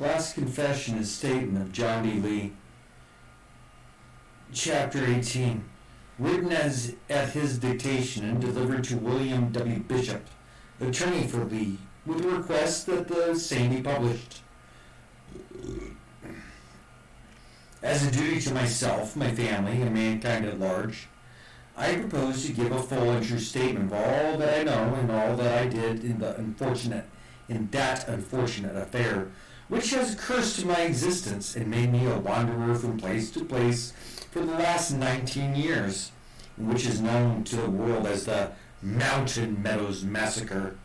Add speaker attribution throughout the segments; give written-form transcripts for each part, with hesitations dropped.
Speaker 1: Last confession is statement of John D. Lee, Chapter 18, written at his dictation and delivered to William W. Bishop, attorney for Lee, with a request that the same be published. As a duty to myself, my family, and mankind at large, I propose to give a full and true statement of all that I know and all that I did in that unfortunate affair, which has cursed my existence and made me a wanderer from place to place for the last 19 years, and which is known to the world as the Mountain Meadows Massacre.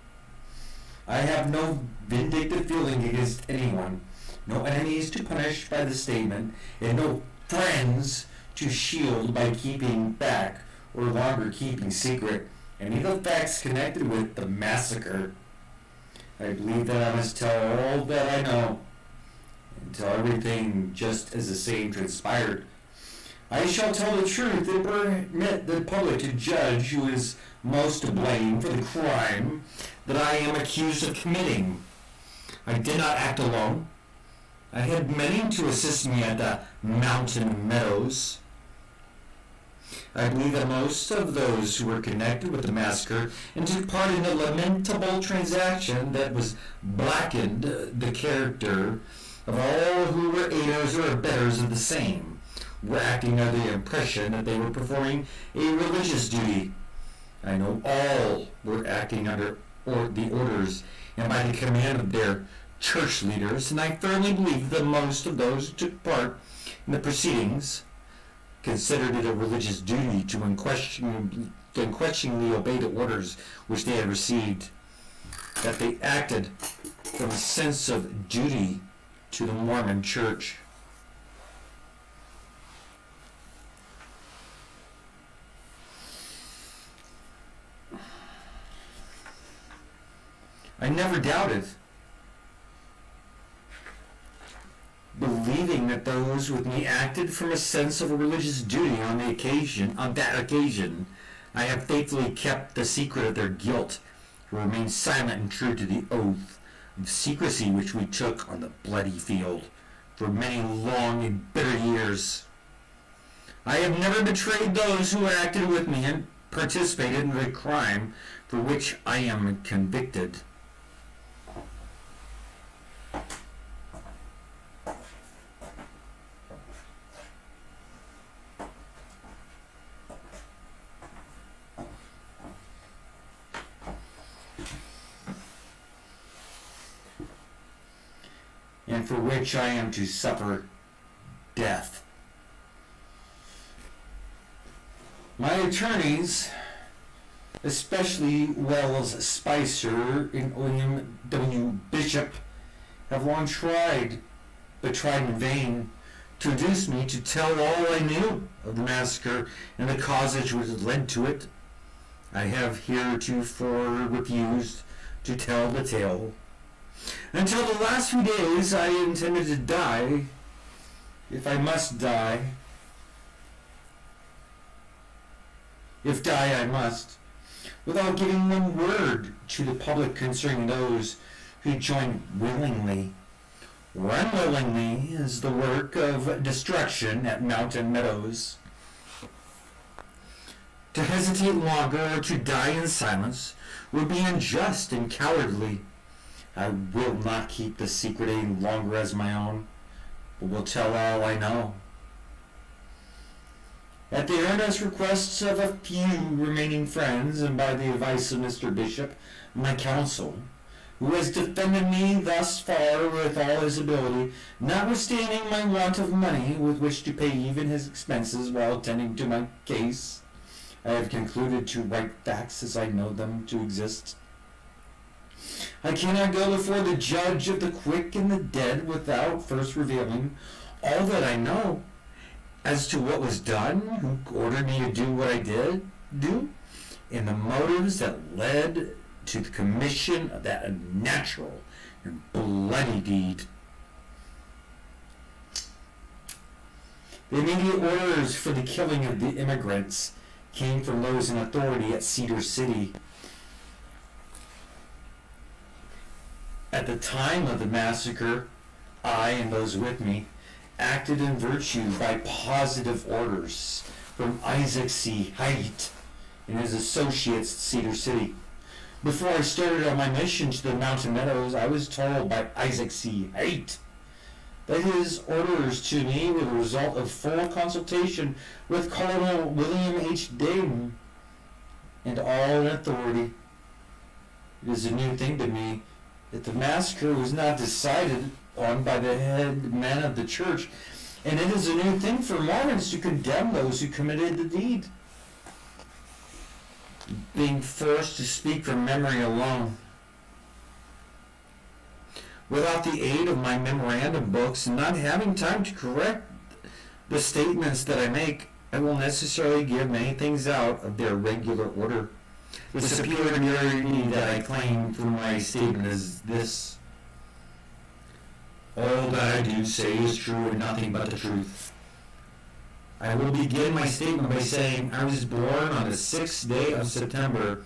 Speaker 1: I have no vindictive feeling against anyone, no enemies to punish by the statement, and no friends to shield by keeping back or longer keeping secret any of the facts connected with the massacre. I believe that I must tell all that I know, and tell everything just as the same transpired. I shall tell the truth and permit the public to judge who is most to blame for the crime that I am accused of committing. I did not act alone. I had many to assist me at the Mountain Meadows. I believe that most of those who were connected with the massacre and took part in a lamentable transaction that was blackened the character of all who were aiders or abettors of the same, were acting under the impression that they were performing a religious duty. I know all were acting under the orders and by the command of their church leaders, and I firmly believe that most of those who took part in the proceedings considered it a religious duty to unquestioningly obey the orders which they had received, that they acted from a sense of duty to the Mormon Church. I never doubted, believing that those with me acted from a sense of a religious duty on that occasion. I have faithfully kept the secret of their guilt, and remained silent and true to the oath of secrecy which we took on the bloody field for many long and bitter years. I have never betrayed those who acted with me and participated in the crime for which I am convicted. And for which I am to suffer death. My attorneys, especially Wells Spicer and William W. Bishop, have long tried, but tried in vain, to induce me to tell all I knew of the massacre and the causes which led to it. I have heretofore refused to tell the tale. Until the last few days I intended to die, if I must die. If die I must, without giving one word to the public concerning those who joined willingly or unwillingly is the work of destruction at Mountain Meadows. To hesitate longer or to die in silence would be unjust and cowardly. I will not keep the secret any longer as my own, but will tell all I know. At the earnest requests of a few remaining friends, and by the advice of Mr. Bishop, my counsel, who has defended me thus far with all his ability, notwithstanding my want of money with which to pay even his expenses while attending to my case, I have concluded to write facts as I know them to exist. I cannot go before the judge of the quick and the dead without first revealing all that I know as to what was done, who ordered me to do what I did do, and the motives that led to the commission of that unnatural and bloody deed. The immediate orders for the killing of the immigrants came from those in authority at Cedar City. At the time of the massacre, I and those with me acted in virtue by positive orders from Isaac C. Haight and his associates at Cedar City. Before I started on my mission to the Mountain Meadows, I was told by Isaac C. Haight that his orders to me were the result of full consultation with Colonel William H. Dayton and all in authority. It is a new thing to me that the massacre was not decided on by the head men of the church, and it is a new thing for Mormons to condemn those who committed the deed, being forced to speak from memory alone. Without the aid of my memorandum books and not having time to correct the statements that I make, I will necessarily give many things out of their regular order. The superiority that I claim for my statement is this: all that I do say is true and nothing but the truth. I will begin my statement by saying I was born on the 6th day of September,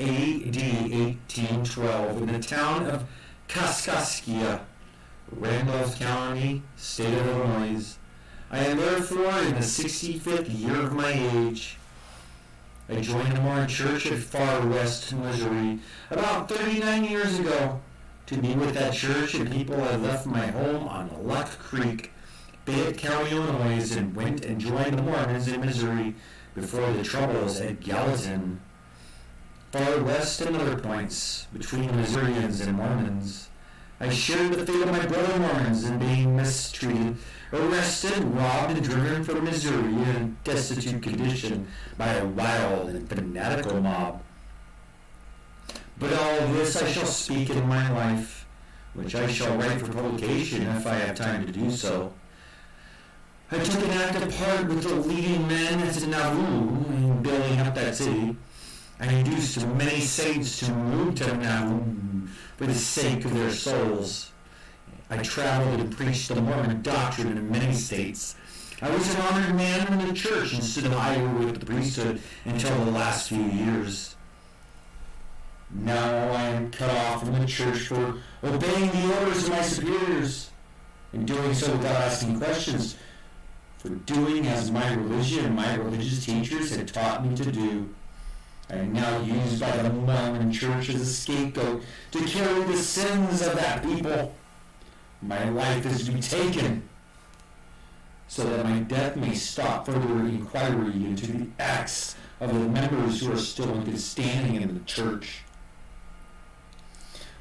Speaker 1: A.D. 1812, in the town of Kaskaskia, Randolph County, State of Illinois. I am therefore in the 65th year of my age. I joined the Mormon Church at Far West, Missouri, about 39 years ago. To be with that church and people, I left my home on Luck Creek, Fayette County, Illinois, and went and joined the Mormons in Missouri before the troubles at Gallatin. Far West and other points between Missourians and Mormons, I shared the fate of my brother Mormons in being mistreated, arrested, robbed, and driven from Missouri in a destitute condition by a wild and fanatical mob. But all this I shall speak in my life, which I shall write for publication if I have time to do so. I took an active part with the leading men at Nauvoo in building up that city. I induced many saints to move to Nauvoo for the sake of their souls. I traveled and preached the Mormon doctrine in many states. I was an honored man in the church and stood higher with the priesthood until the last few years. Now I am cut off from the church for obeying the orders of my superiors, and doing so without asking questions, for doing as my religion and my religious teachers had taught me to do. I am now used by the Mormon Church as a scapegoat to carry the sins of that people. My life is to be taken, so that my death may stop further inquiry into the acts of the members who are still in good standing in the church.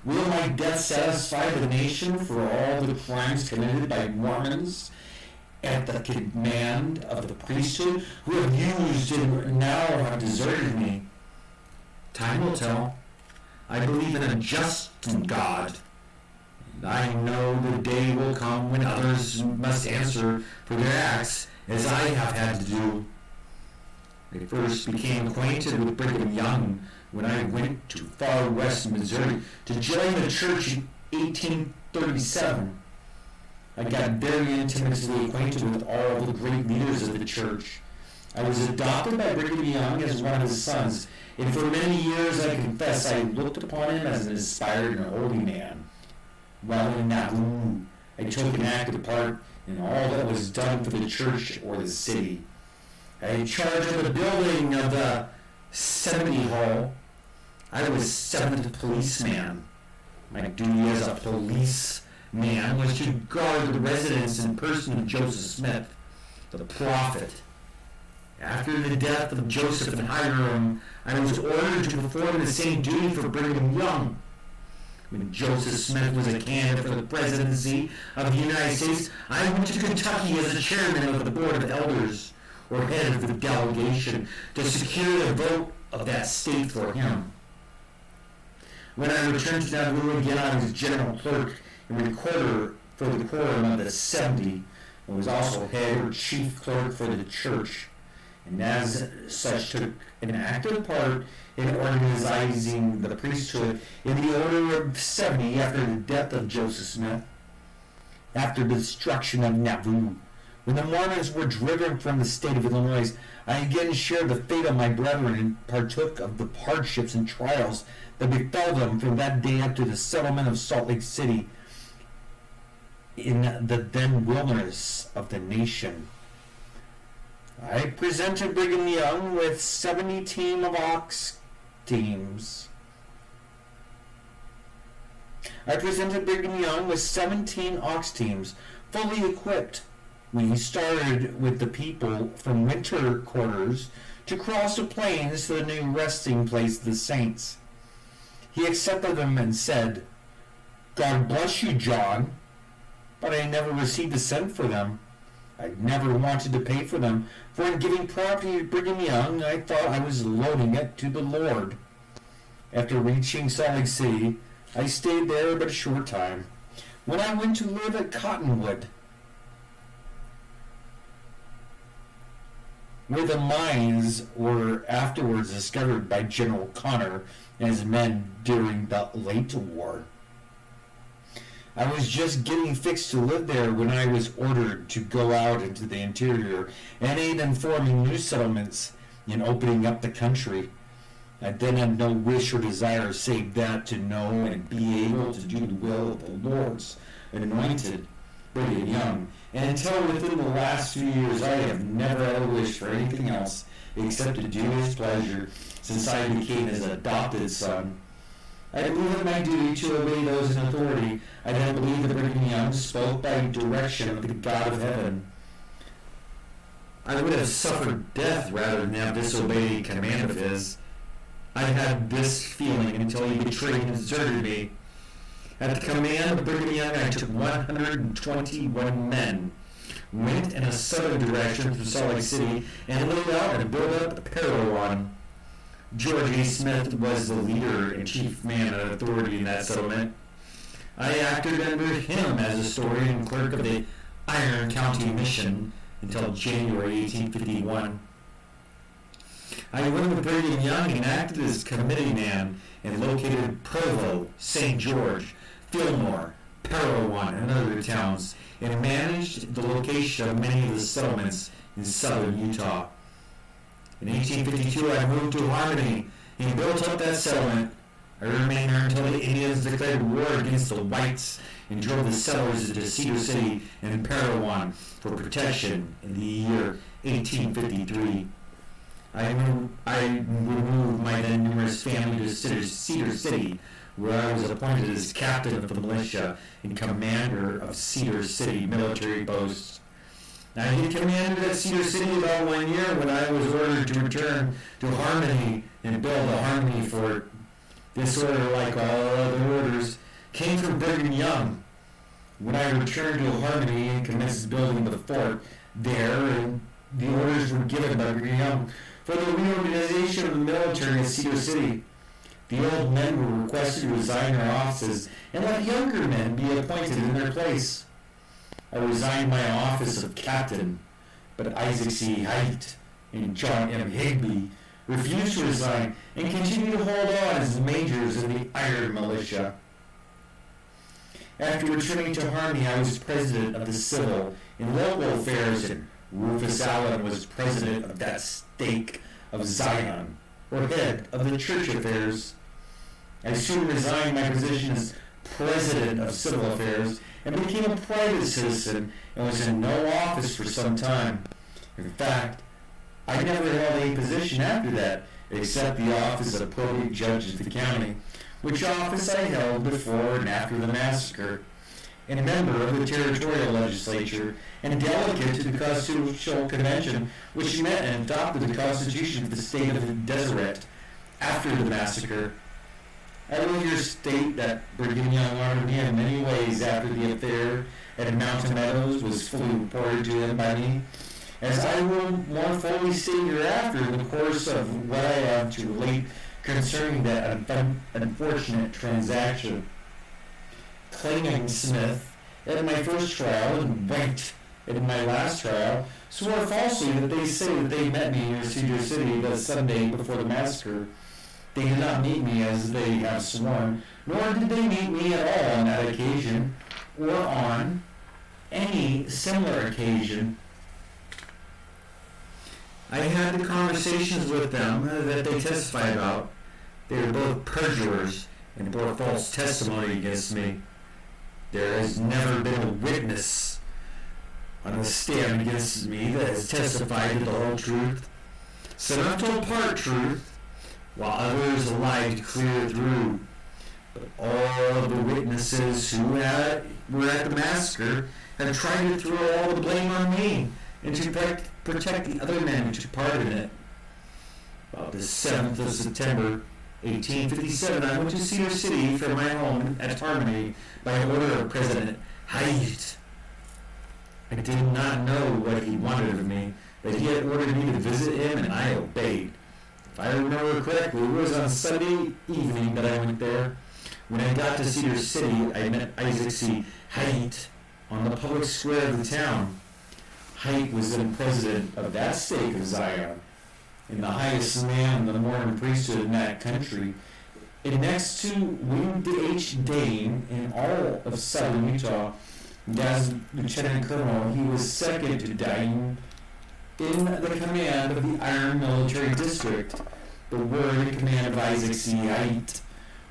Speaker 1: Will my death satisfy the nation for all the crimes committed by Mormons at the command of the priesthood, who have used and now have deserted me? Time will tell. I believe in a just God. I know the day will come when others must answer for their acts, as I have had to do. I first became acquainted with Brigham Young when I went to Far West, Missouri, to join the church in 1837. I got very intimately acquainted with all the great leaders of the church. I was adopted by Brigham Young as one of his sons, and for many years I confess I looked upon him as an inspired and holy man. While in Nauvoo, I took an active part in all that was done for the church or the city. I had charge of the building of the 70 Hall. I was 7th policeman. My duty as a policeman was to guard the residence and person of Joseph Smith, the prophet. After the death of Joseph and Hiram, I was ordered to perform the same duty for Brigham Young. When Joseph Smith was a candidate for the presidency of the United States, I went to Kentucky as the chairman of the Board of Elders, or head of the delegation, to secure the vote of that state for him. When I returned to Nauvoo again, I was general clerk and recorder for the quorum of the 70, and was also head or chief clerk for the church, and as such took an active part in organizing the priesthood in the order of 70 after the death of Joseph Smith. After the destruction of Nauvoo, when the Mormons were driven from the state of Illinois, I again shared the fate of my brethren and partook of the hardships and trials that befell them from that day up to the settlement of Salt Lake City in the then wilderness of the nation. I presented Brigham Young with 70 team of ox teams. I presented Brigham Young with 17 ox teams, fully equipped. We started with the people from winter quarters to cross the plains to the new resting place of the saints. He accepted them and said, "God bless you, John," but I never received a cent for them. I never wanted to pay for them, for in giving property to Brigham Young, I thought I was loaning it to the Lord. After reaching Salt Lake City, I stayed there but a short time. When I went to live at Cottonwood, where the mines were afterwards discovered by General Connor and his men during the late war. I was just getting fixed to live there when I was ordered to go out into the interior and aid in forming new settlements and opening up the country. I then had no wish or desire save that to know and be able to do the will of the Lord's anointed Brigham Young. And until within the last few years, I have never had a wish for anything else except to do His pleasure since I became His adopted son. I believe it my duty to obey those in authority. I don't believe that Brigham Young spoke by direction of the God of heaven. I would have suffered death rather than have disobeyed a command of His. I had this feeling until He betrayed and deserted me. At the command of Brigham Young, I took 121 men, went in a southern direction through Salt Lake City, and laid out and built up Parowan. George A. Smith was the leader and chief man of authority in that settlement. I acted under him as historian and clerk of the Iron County Mission until January 1851. I went with Brigham Young and acted as committee man and located Provo, St. George, Fillmore, Parowan, and other towns, and managed the location of many of the settlements in southern Utah. In 1852, I moved to Harmony and built up that settlement. I remained there until the Indians declared war against the whites and drove the settlers into Cedar City and Parowan for protection in the year 1853. I removed my then numerous family to Cedar City, where I was appointed as captain of the militia and commander of Cedar City military post. I had commanded at Cedar City about 1 year when I was ordered to return to Harmony and build a Harmony fort. This order, like all other orders, came from Brigham Young. When I returned to Harmony and commenced building the fort there, and the orders were given by Brigham Young for the reorganization of the military at Cedar City. The old men were requested to resign their offices and let younger men be appointed in their place. I resigned my office of captain, but Isaac C. Haight and John M. Higbee refused to resign and continued to hold on as majors in the Iron Militia. After returning to Harmony, I was president of the civil and local affairs, and Rufus Allen was president of that stake of Zion, or head of the church affairs. I soon resigned my position as president of civil affairs and became a private citizen and was in no office for some time. In fact, I never held a position after that, except the office of probate judge of the county, which office I held before and after the massacre, and a member of the territorial legislature, and delegate to the Constitutional Convention, which met and adopted the Constitution of the state of Deseret after the massacre. I will here state that Brigham Young honored me in many ways after the affair at Mountain Meadows was fully reported to him by me, as I will more fully state hereafter in the course of what I have to relate concerning that unfortunate transaction. Claiming Smith at my first trial and White at my last trial swore falsely that they say that they met me near Cedar City the Sunday before the massacre. They did not meet me as they have sworn, nor did they meet me at all on that occasion, or on any similar occasion. I had the conversations with them that they testify about. They were both perjurers and bore false testimony against me. There has never been a witness on the stand against me that has testified to the whole truth. Some have told part truth, while others lied to clear through. But all of the witnesses who were at the massacre have tried to throw all the blame on me and to protect the other men who took part in it. About the 7th of September, 1857, I went to Cedar City from my home at Harmony by order of President Haidt. I did not know what he wanted of me, but he had ordered me to visit him, and I obeyed. If I remember correctly, it was on Sunday evening that I went there. When I got to Cedar City, I met Isaac C. Haidt on the public square of the town. Haidt was then president of that stake of Zion, and the highest man in the Mormon priesthood in that country. And next to William H. Dane in all of southern Utah, as lieutenant colonel, he was second to Dane in the command of the Iron Military District. The word in command of Isaac C. Haidt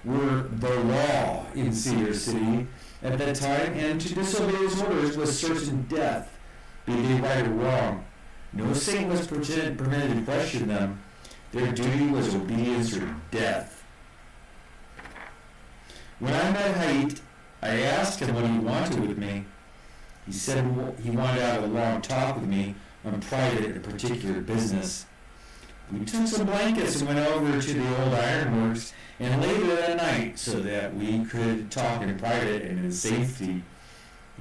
Speaker 1: were the law in Cedar City at that time, and to disobey his orders was certain death, be they right or wrong. No saint was permitted to question them. Their duty was obedience or death. When I met Haidt, I asked him what he wanted with me. He said he wanted to have a long talk with me on private and particular business. We took some blankets and went over to the old ironworks and laid there that night so that we could talk in private and in safety.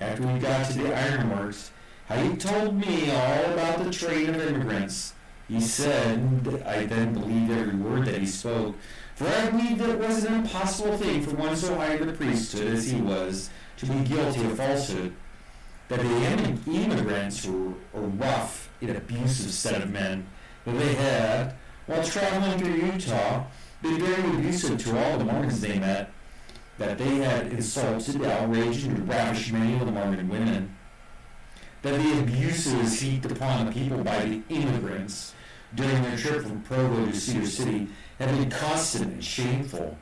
Speaker 1: After we got to the ironworks, Haidt told me all about the train of immigrants. He said I then believed every word that he spoke, for I believed that it was an impossible thing for one so high in the priesthood as he was to be guilty of falsehood. That the immigrants were a rough and abusive set of men, that they had, while traveling through Utah, been very abusive to all the Mormons they met, that they had insulted, outraged, and ravished many of the Mormon women, that the abuses heaped upon the people by the immigrants during their trip from Provo to Cedar City had been constant and shameful,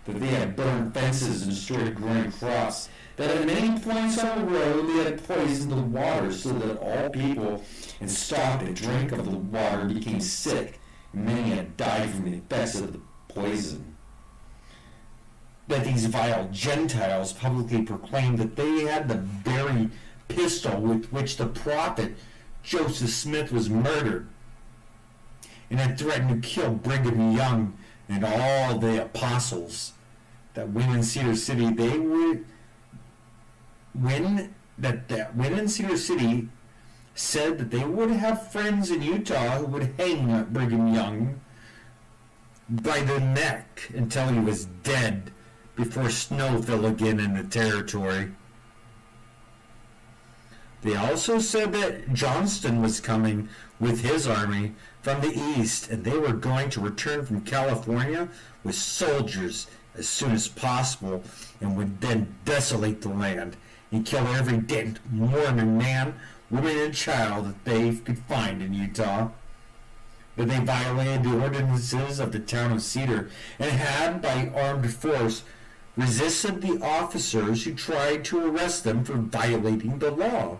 Speaker 1: that they had burned fences and destroyed growing crops, that at many points on the road they had poisoned the water so that all people and stock that drank of the water became sick, and many had died from the effects of the poison. That these vile Gentiles publicly proclaimed that they had the very pistol with which the prophet Joseph Smith was murdered, and had threatened to kill Brigham Young and all the apostles. That when in Cedar City they would when in Cedar City said that they would have friends in Utah who would hang Brigham Young by the neck until he was dead before snow fell again in the territory. They also said that Johnston was coming with his army from the east, and they were going to return from California with soldiers as soon as possible, and would then desolate the land and kill every dead Mormon man, woman, and child that they could find in Utah. But they violated the ordinances of the town of Cedar and had, by armed force, resisted the officers who tried to arrest them for violating the law.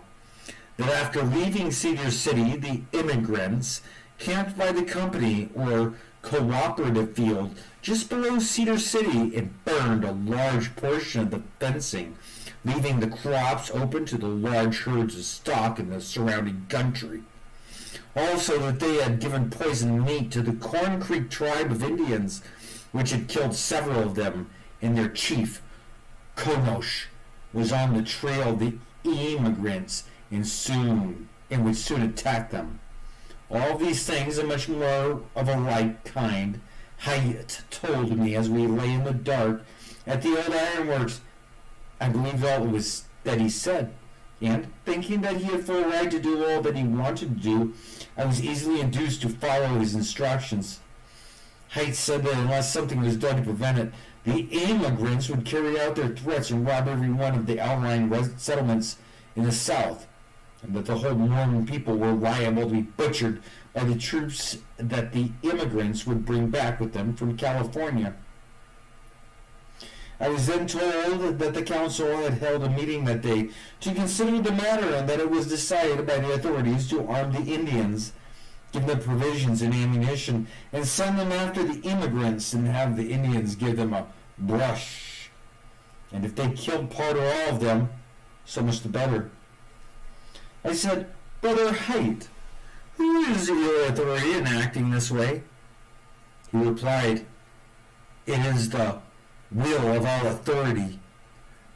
Speaker 1: That after leaving Cedar City, the immigrants camped by the company or cooperative field just below Cedar City and burned a large portion of the fencing, leaving the crops open to the large herds of stock in the surrounding country. Also that they had given poisoned meat to the Corn Creek tribe of Indians, which had killed several of them, and their chief, Konosh, was on the trail of the immigrants and would soon attack them. All these things and much more of a like kind, Haidt told me as we lay in the dark at the old ironworks. I believed all it was that he said, and, thinking that he had full right to do all that he wanted to do, I was easily induced to follow his instructions. Haidt said that unless something was done to prevent it, the immigrants would carry out their threats and rob every one of the outlying settlements in the south, and that the whole Mormon people were liable to be butchered by the troops that the immigrants would bring back with them from California. I was then told that the council had held a meeting that day to consider the matter and that it was decided by the authorities to arm the Indians, give them provisions and ammunition, and send them after the immigrants and have the Indians give them a brush. And if they killed part or all of them, so much the better. I said, Brother Height, who is your authority in acting this way? He replied, it is the will of all authority.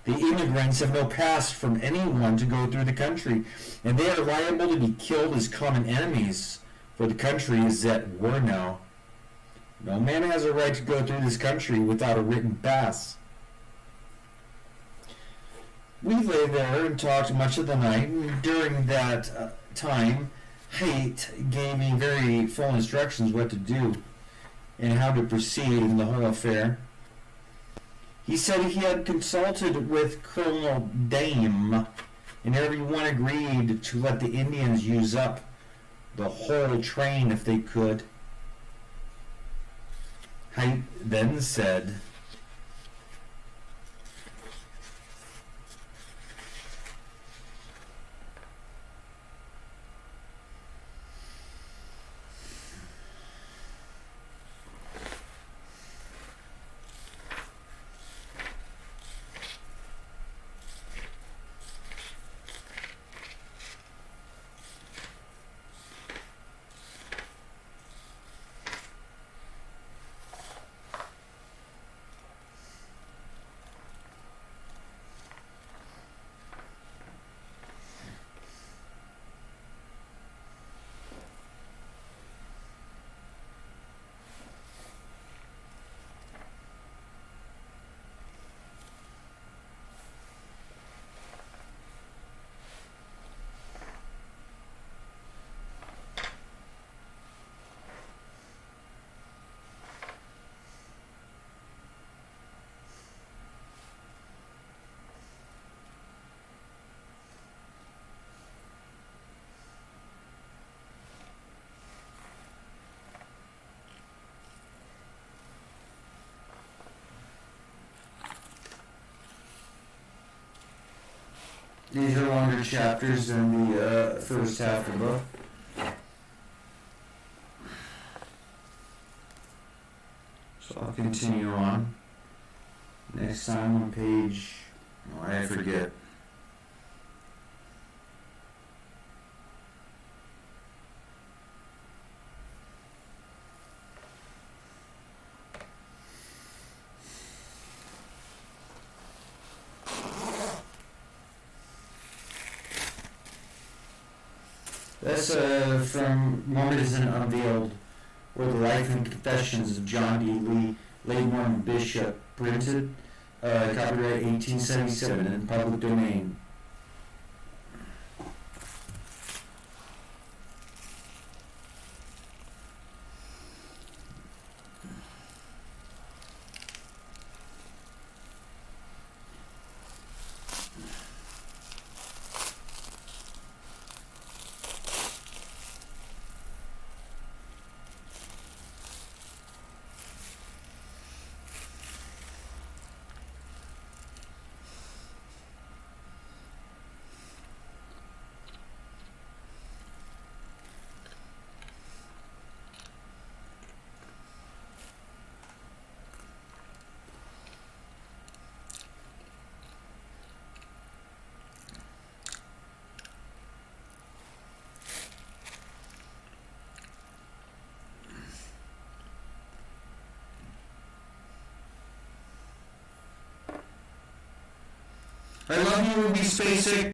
Speaker 1: The immigrants have no pass from anyone to go through the country, and they are liable to be killed as common enemies, for the country is at war now. No man has a right to go through this country without a written pass. We lay there and talked much of the night, and during that time, Haight gave me very full instructions what to do and how to proceed in the whole affair. He said he had consulted with Colonel Dame, and everyone agreed to let the Indians use up the whole train if they could. Haight then said, these are longer chapters than the first half of the book. So I'll continue on. Next time on page, oh, I forget. That's from Mormonism Unveiled, or the Life and Confessions of John D. Lee, late Mormon Bishop, printed, copyright 1877, in public domain. I love you, Ruby Spacek.